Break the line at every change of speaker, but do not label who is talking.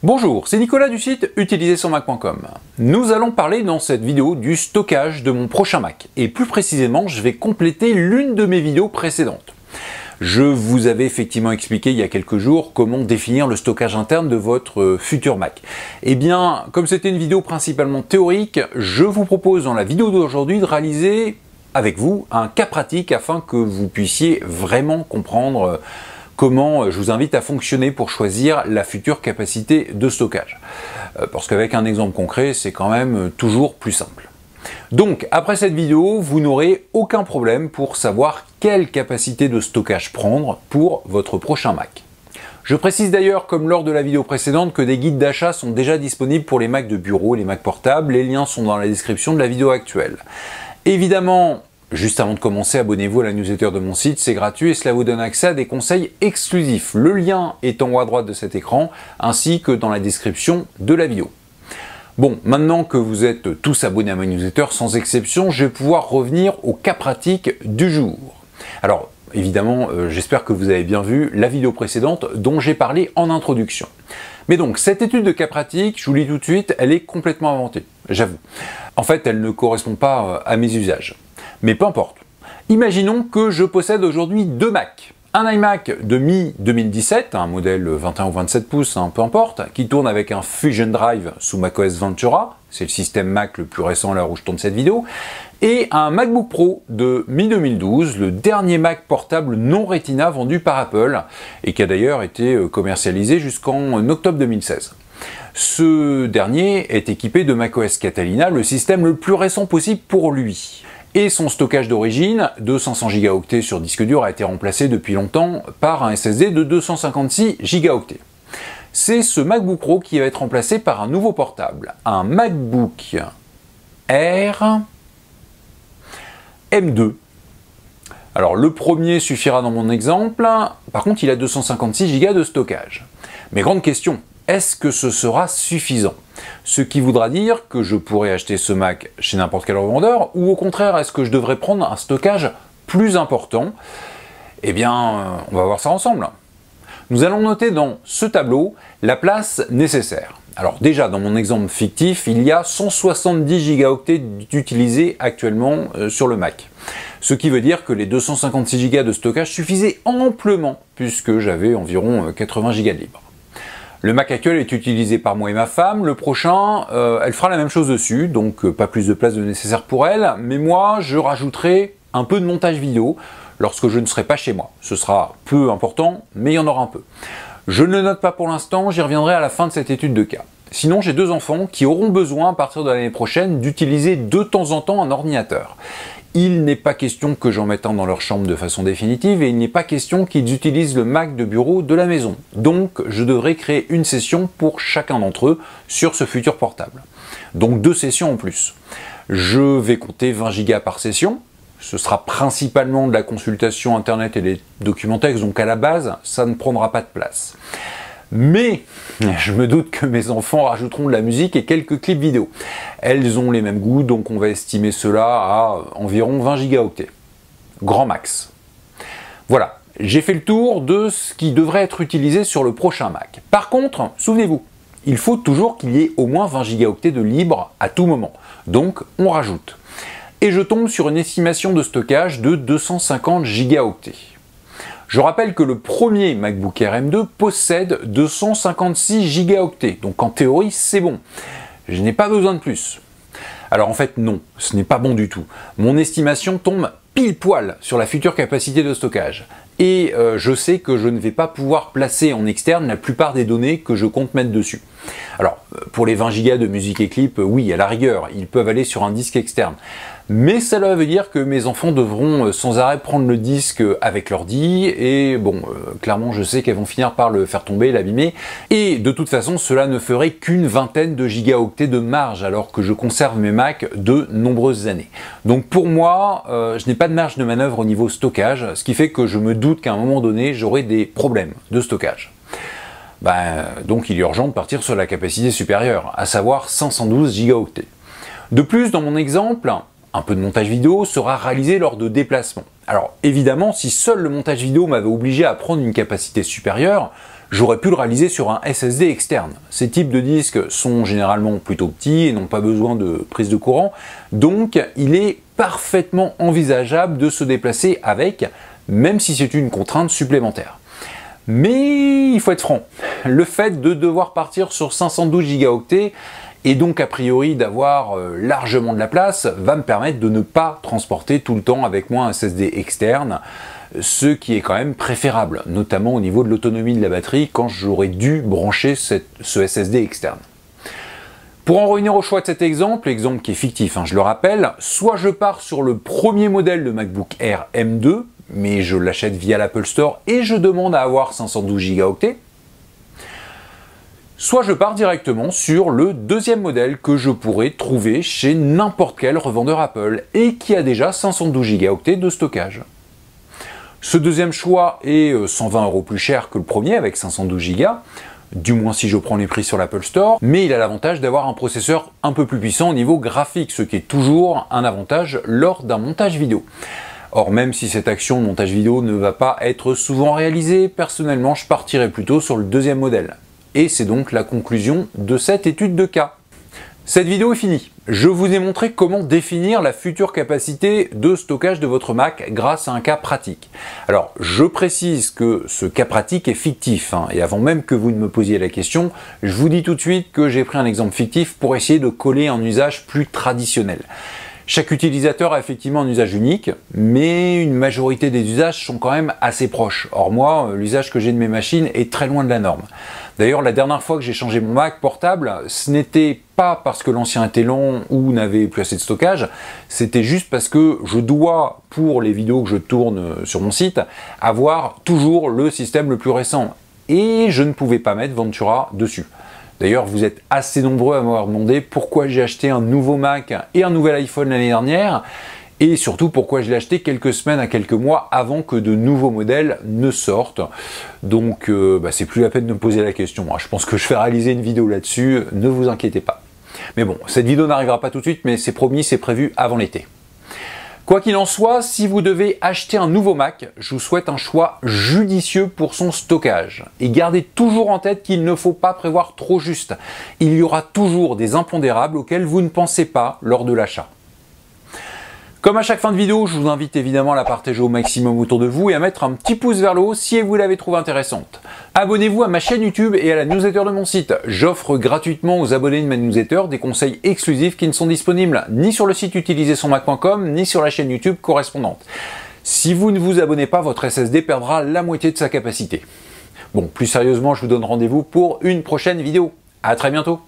Bonjour, c'est Nicolas du site utilisersonmac.com. Nous allons parler dans cette vidéo du stockage de mon prochain Mac. Et plus précisément, je vais compléter l'une de mes vidéos précédentes. Je vous avais effectivement expliqué il y a quelques jours comment définir le stockage interne de votre futur Mac. Eh bien, comme c'était une vidéo principalement théorique, je vous propose dans la vidéo d'aujourd'hui de réaliser avec vous un cas pratique afin que vous puissiez vraiment comprendre comment je vous invite à fonctionner pour choisir la future capacité de stockage. Parce qu'avec un exemple concret, c'est quand même toujours plus simple. Donc, après cette vidéo, vous n'aurez aucun problème pour savoir quelle capacité de stockage prendre pour votre prochain Mac. Je précise d'ailleurs, comme lors de la vidéo précédente, que des guides d'achat sont déjà disponibles pour les Macs de bureau et les Macs portables. Les liens sont dans la description de la vidéo actuelle. Évidemment, juste avant de commencer, abonnez-vous à la newsletter de mon site, c'est gratuit et cela vous donne accès à des conseils exclusifs. Le lien est en haut à droite de cet écran, ainsi que dans la description de la vidéo. Bon, maintenant que vous êtes tous abonnés à ma newsletter, sans exception, je vais pouvoir revenir au cas pratique du jour. Alors, évidemment, j'espère que vous avez bien vu la vidéo précédente dont j'ai parlé en introduction. Mais donc, cette étude de cas pratique, je vous le dis tout de suite, elle est complètement inventée, j'avoue. En fait, elle ne correspond pas à mes usages. Mais peu importe. Imaginons que je possède aujourd'hui deux Macs. Un iMac de mi-2017, un modèle 21 ou 27 pouces, peu importe, qui tourne avec un Fusion Drive sous macOS Ventura, c'est le système Mac le plus récent à l'heure où je tourne cette vidéo, et un MacBook Pro de mi-2012, le dernier Mac portable non Retina vendu par Apple, et qui a d'ailleurs été commercialisé jusqu'en octobre 2016. Ce dernier est équipé de macOS Catalina, le système le plus récent possible pour lui. Et son stockage d'origine de 500 Go sur disque dur a été remplacé depuis longtemps par un SSD de 256 Go. C'est ce MacBook Pro qui va être remplacé par un nouveau portable, un MacBook Air M2. Alors le premier suffira dans mon exemple, par contre il a 256 Go de stockage. Mais grande question, est-ce que ce sera suffisant? Ce qui voudra dire que je pourrais acheter ce Mac chez n'importe quel revendeur, ou au contraire, est-ce que je devrais prendre un stockage plus important? Eh bien, on va voir ça ensemble. Nous allons noter dans ce tableau la place nécessaire. Alors déjà, dans mon exemple fictif, il y a 170 Go d'utilisés actuellement sur le Mac. Ce qui veut dire que les 256 Go de stockage suffisaient amplement, puisque j'avais environ 80 Go de libre. Le Mac actuel est utilisé par moi et ma femme, le prochain, elle fera la même chose dessus, donc pas plus de place de nécessaire pour elle, mais moi je rajouterai un peu de montage vidéo lorsque je ne serai pas chez moi. Ce sera peu important, mais il y en aura un peu. Je ne le note pas pour l'instant, j'y reviendrai à la fin de cette étude de cas. Sinon, j'ai deux enfants qui auront besoin, à partir de l'année prochaine, d'utiliser de temps en temps un ordinateur. Il n'est pas question que j'en mette un dans leur chambre de façon définitive et il n'est pas question qu'ils utilisent le Mac de bureau de la maison. Donc, je devrais créer une session pour chacun d'entre eux sur ce futur portable. Donc, deux sessions en plus. Je vais compter 20 Go par session. Ce sera principalement de la consultation internet et des documents textes, donc à la base, ça ne prendra pas de place. Mais je me doute que mes enfants rajouteront de la musique et quelques clips vidéo. Elles ont les mêmes goûts, donc on va estimer cela à environ 20 Go. Grand max. Voilà, j'ai fait le tour de ce qui devrait être utilisé sur le prochain Mac. Par contre, souvenez-vous, il faut toujours qu'il y ait au moins 20 Go de libre à tout moment. Donc on rajoute. Et je tombe sur une estimation de stockage de 250 Go. Je rappelle que le premier MacBook Air M2 possède 256 Go, donc en théorie c'est bon. Je n'ai pas besoin de plus. Alors en fait non, ce n'est pas bon du tout. Mon estimation tombe pile poil sur la future capacité de stockage. Et je sais que je ne vais pas pouvoir placer en externe la plupart des données que je compte mettre dessus. Alors, pour les 20 Go de musique et clips, oui, à la rigueur, ils peuvent aller sur un disque externe. Mais cela veut dire que mes enfants devront sans arrêt prendre le disque avec l'ordi, et bon, clairement je sais qu'elles vont finir par le faire tomber, l'abîmer, et de toute façon cela ne ferait qu'une vingtaine de gigaoctets de marge, alors que je conserve mes Macs de nombreuses années. Donc pour moi, je n'ai pas de marge de manœuvre au niveau stockage, ce qui fait que je me doute qu'à un moment donné, j'aurai des problèmes de stockage. Donc il est urgent de partir sur la capacité supérieure, à savoir 512 gigaoctets. De plus, dans mon exemple, un peu de montage vidéo sera réalisé lors de déplacements. Alors évidemment, si seul le montage vidéo m'avait obligé à prendre une capacité supérieure, j'aurais pu le réaliser sur un SSD externe. Ces types de disques sont généralement plutôt petits et n'ont pas besoin de prise de courant, donc il est parfaitement envisageable de se déplacer avec, même si c'est une contrainte supplémentaire. Mais il faut être franc, le fait de devoir partir sur 512 Go et donc a priori d'avoir largement de la place va me permettre de ne pas transporter tout le temps avec moi un SSD externe, ce qui est quand même préférable, notamment au niveau de l'autonomie de la batterie quand j'aurais dû brancher ce SSD externe. Pour en revenir au choix de cet exemple qui est fictif, je le rappelle, soit je pars sur le premier modèle de MacBook Air M2, mais je l'achète via l'Apple Store et je demande à avoir 512 Go, soit je pars directement sur le deuxième modèle que je pourrais trouver chez n'importe quel revendeur Apple et qui a déjà 512 Go de stockage. Ce deuxième choix est 120 € plus cher que le premier avec 512 Go, du moins si je prends les prix sur l'Apple Store, mais il a l'avantage d'avoir un processeur un peu plus puissant au niveau graphique, ce qui est toujours un avantage lors d'un montage vidéo. Or, même si cette action de montage vidéo ne va pas être souvent réalisée, personnellement je partirai plutôt sur le deuxième modèle. Et c'est donc la conclusion de cette étude de cas. Cette vidéo est finie. Je vous ai montré comment définir la future capacité de stockage de votre Mac grâce à un cas pratique. Alors, je précise que ce cas pratique est fictif, et avant même que vous ne me posiez la question, je vous dis tout de suite que j'ai pris un exemple fictif pour essayer de coller un usage plus traditionnel. Chaque utilisateur a effectivement un usage unique, mais une majorité des usages sont quand même assez proches. Or moi, l'usage que j'ai de mes machines est très loin de la norme. D'ailleurs, la dernière fois que j'ai changé mon Mac portable, ce n'était pas parce que l'ancien était long ou n'avait plus assez de stockage, c'était juste parce que je dois, pour les vidéos que je tourne sur mon site, avoir toujours le système le plus récent. Et je ne pouvais pas mettre Ventura dessus. D'ailleurs, vous êtes assez nombreux à m'avoir demandé pourquoi j'ai acheté un nouveau Mac et un nouvel iPhone l'année dernière, et surtout pourquoi je l'ai acheté quelques semaines à quelques mois avant que de nouveaux modèles ne sortent. Donc, c'est plus la peine de me poser la question. Je pense que je vais réaliser une vidéo là-dessus, ne vous inquiétez pas. Mais bon, cette vidéo n'arrivera pas tout de suite, mais c'est promis, c'est prévu avant l'été. Quoi qu'il en soit, si vous devez acheter un nouveau Mac, je vous souhaite un choix judicieux pour son stockage. Et gardez toujours en tête qu'il ne faut pas prévoir trop juste. Il y aura toujours des impondérables auxquels vous ne pensez pas lors de l'achat. Comme à chaque fin de vidéo, je vous invite évidemment à la partager au maximum autour de vous et à mettre un petit pouce vers le haut si vous l'avez trouvée intéressante. Abonnez-vous à ma chaîne YouTube et à la newsletter de mon site. J'offre gratuitement aux abonnés de ma newsletter des conseils exclusifs qui ne sont disponibles ni sur le site utilisersonmac.com ni sur la chaîne YouTube correspondante. Si vous ne vous abonnez pas, votre SSD perdra la moitié de sa capacité. Bon, plus sérieusement, je vous donne rendez-vous pour une prochaine vidéo. À très bientôt.